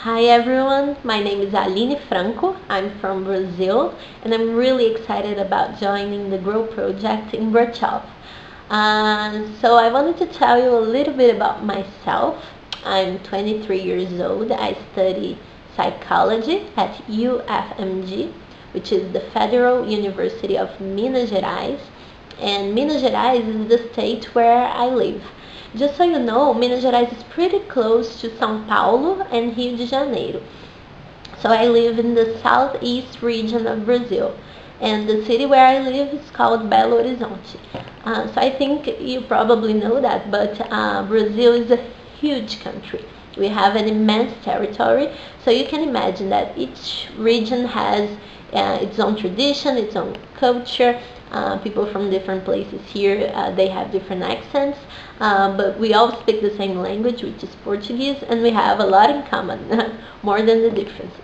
Hi everyone, my name is Aline Franco. I'm from Brazil and I'm really excited about joining the Grow project in Brasov. So I wanted to tell you a little bit about myself. I'm 23 years old. I study psychology at UFMG, which is the Federal University of Minas Gerais. And Minas Gerais is the state where I live. Just so you know, Minas Gerais is pretty close to São Paulo and Rio de Janeiro. So I live in the southeast region of Brazil. And the city where I live is called Belo Horizonte. So I think you probably know that, but Brazil is a huge country. We have an immense territory, so you can imagine that each region has its own tradition, its own culture. People from different places here, they have different accents, but we all speak the same language, which is Portuguese, and we have a lot in common, more than the differences.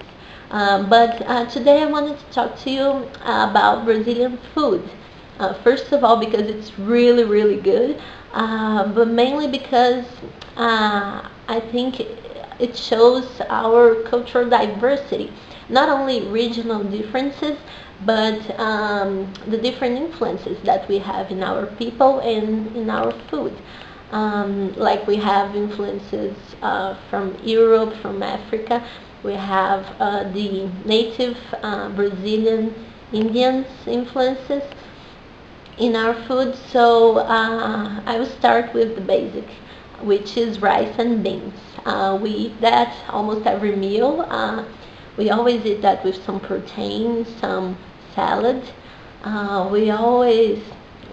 But today I wanted to talk to you about Brazilian food. First of all, because it's really, really good, but mainly because I think it shows our cultural diversity, not only regional differences, but the different influences that we have in our people and in our food. Like we have influences from Europe, from Africa. We have the native Brazilian Indians influences in our food. So I will start with the basic, which is rice and beans. We eat that almost every meal. We always eat that with some protein, some salad. We always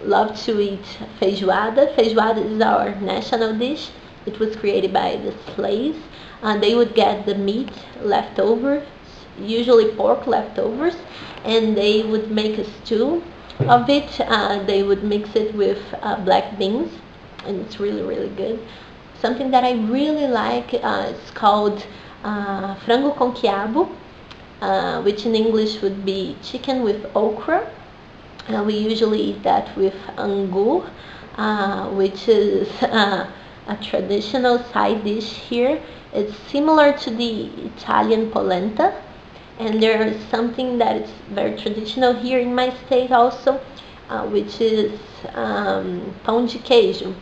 love to eat feijoada. Feijoada is our national dish. It was created by the slaves. They would get the meat leftovers, usually pork leftovers, and they would make a stew of it. They would mix it with black beans, and it's really, really good. Something that I really like is called frango com quiabo, which in English would be chicken with okra. We usually eat that with angu, which is a traditional side dish here. It's similar to the Italian polenta, and there's something that is very traditional here in my state also, which is pão de queijo.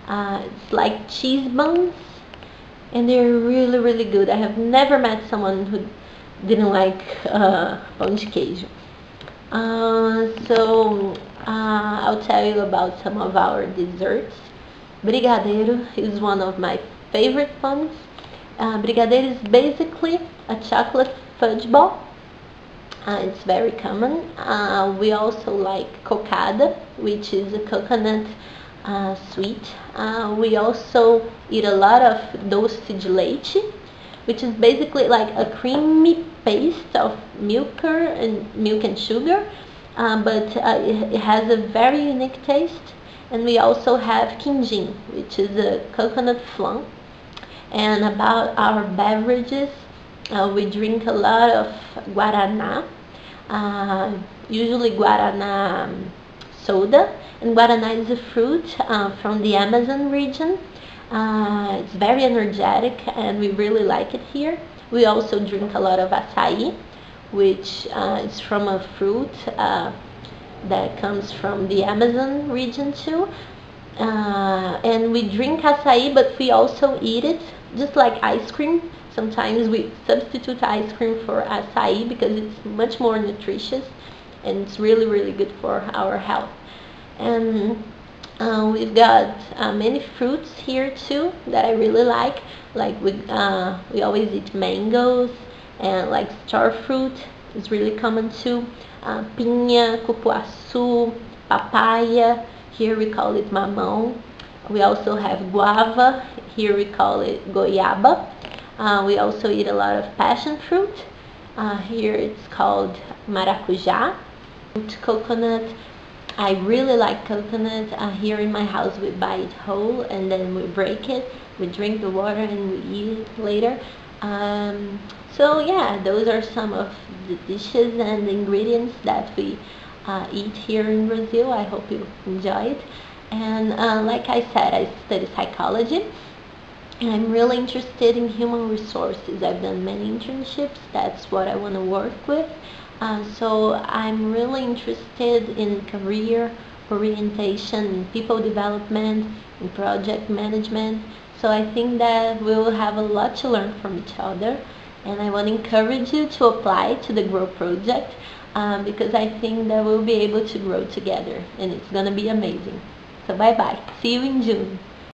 It's like cheese buns, and they're really, really good. I have never met someone who didn't like pão de queijo. I'll tell you about some of our desserts. Brigadeiro is one of my favorite ones. Brigadeiro is basically a chocolate fudge ball. It's very common. We also like cocada, which is a coconut sweet. We also eat a lot of doce de leite, which is basically like a creamy paste of milk and sugar, but it has a very unique taste. And we also have quindim, which is a coconut flan. And about our beverages, we drink a lot of guaraná, usually guaraná soda, and guaraná is a fruit from the Amazon region. It's very energetic and we really like it here. We also drink a lot of açaí, which is from a fruit that comes from the Amazon region too. And we drink açaí, but we also eat it just like ice cream. Sometimes we substitute ice cream for açaí because it's much more nutritious and it's really, really good for our health. And we've got many fruits here too that I really like. Like we always eat mangoes, and like star fruit is really common too. Piña, cupuaçu, papaya. Here we call it mamão. We also have guava. Here we call it goiaba. We also eat a lot of passion fruit. Here it's called maracujá. Coconut. I really like coconut. Here in my house we buy it whole and then we break it. We drink the water and we eat it later. So yeah, those are some of the dishes and the ingredients that we eat here in Brazil. I hope you enjoy it. And like I said, I study psychology. And I'm really interested in human resources. I've done many internships. That's what I want to work with. So I'm really interested in career orientation, in people development, in project management. So I think that we will have a lot to learn from each other. And I want to encourage you to apply to the Grow Project because I think that we'll be able to grow together and it's going to be amazing. So bye bye. See you in June.